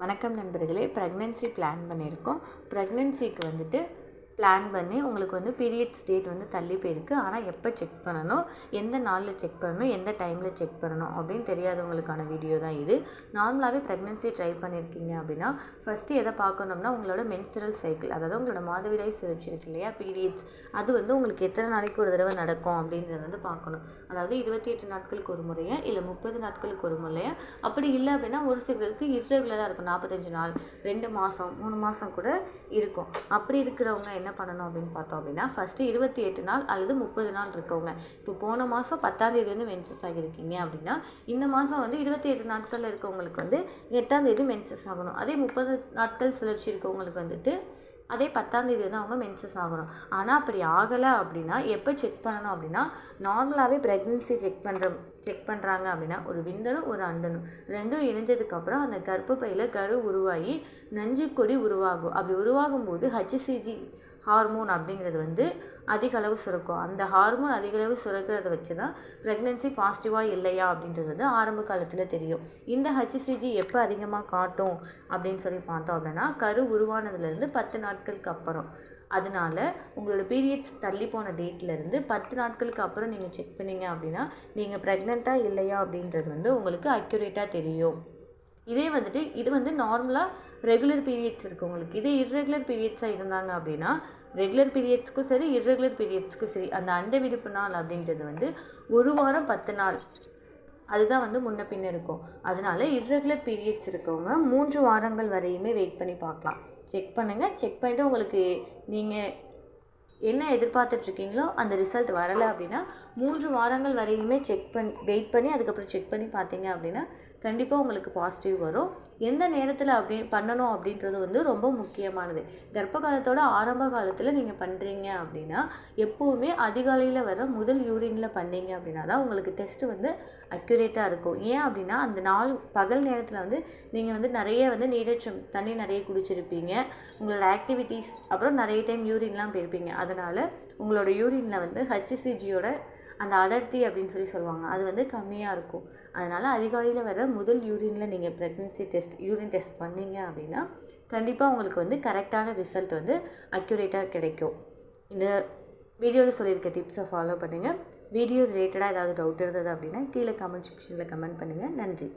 வணக்கம் நண்பர்களே, pregnancy plan பண்ணியிருக்கோம். ப்ரெக்னென்சிக்கு வந்துட்டு பிளான் பண்ணி உங்களுக்கு வந்து பீரியட்ஸ் டேட் வந்து தள்ளி போயிருக்கு. ஆனால் எப்போ செக் பண்ணணும், எந்த நாளில் செக் பண்ணணும், எந்த டைமில் செக் பண்ணணும் அப்படின்னு தெரியாதவங்களுக்கான வீடியோ தான் இது. நார்மலாகவே ப்ரெக்னென்சி ட்ரை பண்ணியிருக்கீங்க அப்படின்னா ஃபஸ்ட்டு எதை பார்க்கணும்னா உங்களோட மென்சுரல் சைக்கிள், அதாவது உங்களோட மாதவிடாய் சுழற்சி இருக்கு இல்லையா, பீரியட்ஸ், அது வந்து உங்களுக்கு எத்தனை நாளைக்கு ஒரு தடவை நடக்கும் அப்படின்றத வந்து பார்க்கணும். அதாவது 28 நாட்களுக்கு ஒரு முறையா இல்லை 30 நாட்களுக்கு ஒரு முறையா, அப்படி இல்லை அப்படின்னா ஒரு சிலருக்கு இர்ரெகுலராக இருக்கும். 45 நாள், 2 மாதம், 3 மாதம் கூட இருக்கும். அப்படி இருக்கிறவங்க என்ன பண்ணணும் அப்படின்னு பார்த்தோம் அப்படின்னா, ஃபஸ்ட்டு 28 நாள் அல்லது 30 நாள் இருக்கவங்க, இப்போ போன மாதம் 10ஆம் தேதி வந்து மென்சஸ் ஆகியிருக்கீங்க அப்படின்னா இந்த மாதம் வந்து 28 நாட்களில் இருக்கவங்களுக்கு வந்து 8ஆம் தேதி மென்சஸ் ஆகணும். அதே 30 நாட்கள் சுழற்சி இருக்கவங்களுக்கு வந்துட்டு அதே 10ஆம் தேதி வந்து அவங்க மென்சஸ் ஆகணும். ஆனால் அப்படி ஆகலை அப்படின்னா எப்போ செக் பண்ணணும் அப்படின்னா, நார்மலாகவே ப்ரெக்னென்சி செக் பண்ணுறாங்க அப்படின்னா ஒரு விந்தணும் ஒரு அண்டனும் ரெண்டும் இணைஞ்சதுக்கப்புறம் அந்த கர்ப்பப்பையில் கரு உருவாகி நஞ்சு கொடி உருவாகும். அப்படி உருவாகும் போது ஹச்சிசிஜி ஹார்மோன் அப்படிங்கிறது வந்து அதிக அளவு சுரக்கும். அந்த ஹார்மோன் அதிக அளவு சுரக்கிறத வச்சு தான் ப்ரெக்னென்சி பாசிட்டிவாக இல்லையா அப்படின்றது வந்து ஆரம்ப காலத்தில் தெரியும். இந்த ஹச்சிசிஜி எப்போ அதிகமாக காட்டும் அப்படின்னு சொல்லி பார்த்தோம் அப்படின்னா கரு உருவானதுலேருந்து 10 நாட்களுக்கு அப்புறம். அதனால உங்களோட பீரியட்ஸ் தள்ளி போன டேட்லேருந்து 10 நாட்களுக்கு அப்புறம் நீங்கள் செக் பண்ணிங்க அப்படின்னா நீங்கள் ப்ரெக்னெண்ட்டாக இல்லையா அப்படின்றது வந்து உங்களுக்கு அக்யூரேட்டாக தெரியும். இது வந்து நார்மலாக ரெகுலர் பீரியட்ஸ் இருக்கவங்களுக்கு. இதே இர்ரெகுலர் பீரியட்ஸாக இருந்தாங்க அப்படின்னா ரெகுலர் பீரியட்ஸ்க்கும் சரி இர்ரெகுலர் பீரியட்ஸ்க்கும் சரி அந்த அண்டவிடுப்பு நாள் அப்படின்றது வந்து 1 வாரம் 10 நாள் அதுதான் வந்து முன்ன பின்ன இருக்கும். அதனால இர்ரெகுலர் பீரியட்ஸ் இருக்கவங்க 3 வாரங்கள் வரையுமே வெயிட் பண்ணி பார்க்கலாம். செக் பண்ணுங்கள். செக் பண்ணிவிட்டு உங்களுக்கு நீங்கள் என்ன எதிர்பார்த்துட்ருக்கீங்களோ அந்த ரிசல்ட் வரலை அப்படின்னா 3 வாரங்கள் வரையுமே வெயிட் பண்ணி அதுக்கப்புறம் செக் பண்ணி பார்த்தீங்க அப்படின்னா கண்டிப்பாக உங்களுக்கு பாசிட்டிவ் வரும். எந்த நேரத்தில் அப்படி பண்ணணும் அப்படின்றது வந்து ரொம்ப முக்கியமானது. கர்ப்ப காலத்தோட ஆரம்ப காலத்தில் நீங்கள் பண்ணுறீங்க அப்படின்னா எப்போவுமே அதிகாலையில் வர முதல் யூரினில் பண்ணீங்க அப்படின்னா தான் உங்களுக்கு டெஸ்ட்டு வந்து அக்யூரேட்டாக இருக்கும். ஏன் அப்படின்னா அந்த நாள் பகல் நேரத்தில் வந்து நீங்கள் வந்து நிறைய வந்து நீரேற்றம் தண்ணி நிறைய குடிச்சிருப்பீங்க, உங்களோட ஆக்டிவிட்டீஸ், அப்புறம் நிறைய டைம் யூரின்லாம் போயிருப்பீங்க. அதனால் உங்களோட யூரினில் வந்து ஹச்சிசிஜியோட அந்த அடர்த்தி அப்படின்னு சொல்லி சொல்லுவாங்க, அது வந்து கம்மியாக இருக்கும். அதனால் அதிகாலையில் வர முதல் யூரினில் நீங்கள் யூரின் டெஸ்ட் பண்ணீங்க அப்படின்னா கண்டிப்பாக உங்களுக்கு வந்து கரெக்டான ரிசல்ட் வந்து அக்யூரேட்டாக கிடைக்கும். இந்த வீடியோவில் சொல்லியிருக்க டிப்ஸை ஃபாலோ பண்ணுங்கள். வீடியோ ரிலேட்டடாக ஏதாவது டவுட் இருந்தது அப்படின்னா கீழே கமெண்ட் செக்ஷனில் கமெண்ட் பண்ணுங்கள். நன்றி.